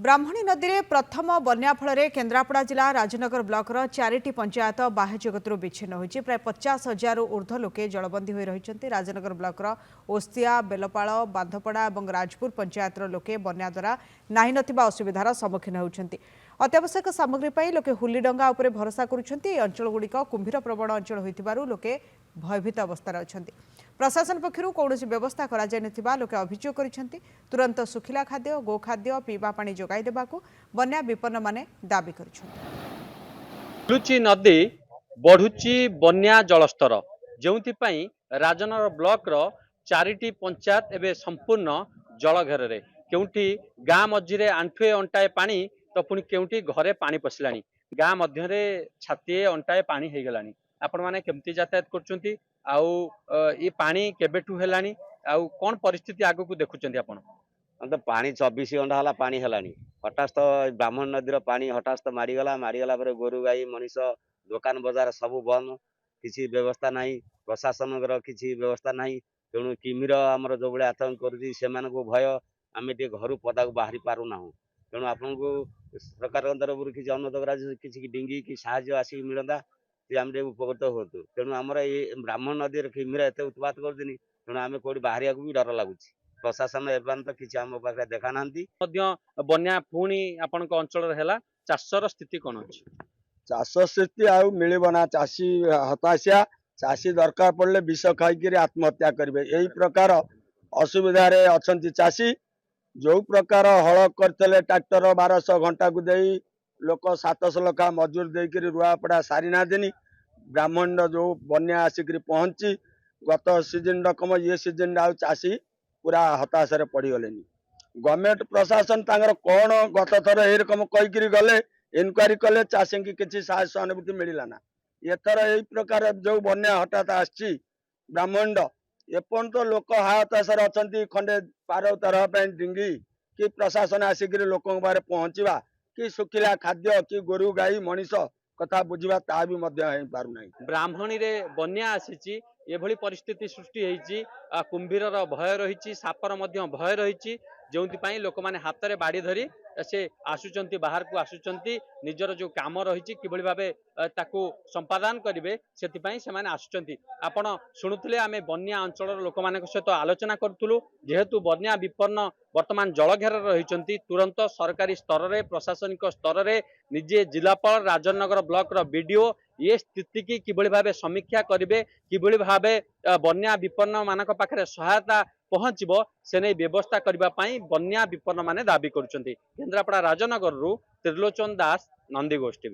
ब्राह्मणी नदी में प्रथम बन्या फल केन्द्रापड़ा जिला राजनगर ब्लॉकर 4टी पंचायत बाह्य जगत विच्छिन्न होती प्राय 50,000 ऊर्ध्व लोके जलबंदी हो रही राजनगर ब्लॉकर ओस्तिया बेलपाड़ बांधपड़ा और राजपुर पंचायत लोके बन्या द्वारा नहीं नथिबा असुविधार सम्मुखीन होती अत्यावश्यक सामग्री पर लोके हुली डंगा उपर भरोसा करुछंती अंचलगुड़िक कुंभीर प्रवण अंचल होइथिबारु लोके भयभीत अवस्था अछंती प्रशासन पक्षरु कौनसी व्यवस्था करा जाय नथिबा लोके अभियोग करिसेंती तुरंत सुखिला खाद्य गो खाद्य पीवा पानी जोगाई देबाकू बन्या विपन्न माने दाबी करिसेंती नदी बढ़ुची बन्या जलस्तर जोंथिपाई राजनगर ब्लॉक रो 4टी पंचायत एवं संपूर्ण जल घेर रे केउठी गाँ मझिरे आंठुए अंटाए पानी तो पुणी केउठी घरे पानी पशिलानी गाँ मध्य छातीए अंटाए पानी हो गलानी आपण माने केमती यातायात करछंती आउ ये पानी केबेठू हेलानी आउ कोन परिस्थिति आगु को देखुचंती आपण तो पानी 24 घंटा हला पानी हेलानी हठात ब्राह्मण नदीर पानी हठात मारीगला पर गोरु गाई मनीष दुकान बजार सब बंद किसी व्यवस्था नहीं प्रशासन किसी व्यवस्था नहीं तेणु किमिर आमर जो भाई आतंक कर भय आम घर पदा को बाहरी पारूना तेणु आपन को सरकार तरफ किसी अनुरोध करा किसी डिंगी कि साहाଯ୍य आसिक मिलता आम उपकृत हो तेणु आमर ये ब्राह्मण नदी किमिर एत उत्पात करदिनी तेणु आम कौटी बाहर भी डर लगुच प्रशासन एवं तो किसी आम पाखे देखा ना बन्या पुणी आपण अंचल चाषर स्थिति कौन अच्छी चाष स्थिति आउ मिलना चाषी हताशिया चाषी दरकार पड़े विष खाई आत्महत्या करेंगे यही प्रकार असुविधा अच्छा चाषी जो प्रकार हल करते ट्रैक्टर 1200 घंटा को दे लोक 700 लखा मजूर देकर रुआपड़ा सारी ना देनी ब्राह्मण जो बन्या आसिक पहुंची गत सीजन रकम ये सीजन आउ चाषी पूरा हताशा पड़गले गवर्नमेंट प्रशासन कौन गत थर ये रकम कहीकि गले इनक्वारी कले चाषी की किसी साहस सहानुभूति मिलला ना एथर यही प्रकार जो बन्या हठात आसी ब्राह्मण एपन तो लोक हाताशा अच्छा खंडे पार उतार डिंगी कि प्रशासन आसिक लोक बारे पहुंचवा कि सुखिला खाद्य कि गोरु गाई मनीष कथा बुझा ता भी पारना ब्राह्मणी रे बन्या आसी एभली परिस्थिति सृष्टि होती कुंभीर भय रही सापर भय रही जो लोक मैंने हाथ में बाड़ी धरी से आसुंच बाहर को आसुंच निजर जो कम रही कि भाव ताकू संपादन करेंगे से आसुंच आपण शुणुले आम बन्या अंचल लोक मान सहित आलोचना करूँ जेहेतु बन्या विपन्न वर्तमान जलघेर रही तुरंत सरकारी स्तर में प्रशासनिक स्तर में निजे जिलापाल राजनगर ब्लॉक बीडीओ ये स्थिति की किभली भाव समीक्षा करेंगे किभली भाव बन्या विपन्न मानक पाखरे सहायता पहुंचबो से नहीं व्यवस्था करने बन्या विपन्न माने दाबी करुछंती केन्द्रापड़ा राजनगर रु त्रिलोचन दास नंदीगोष्ठी।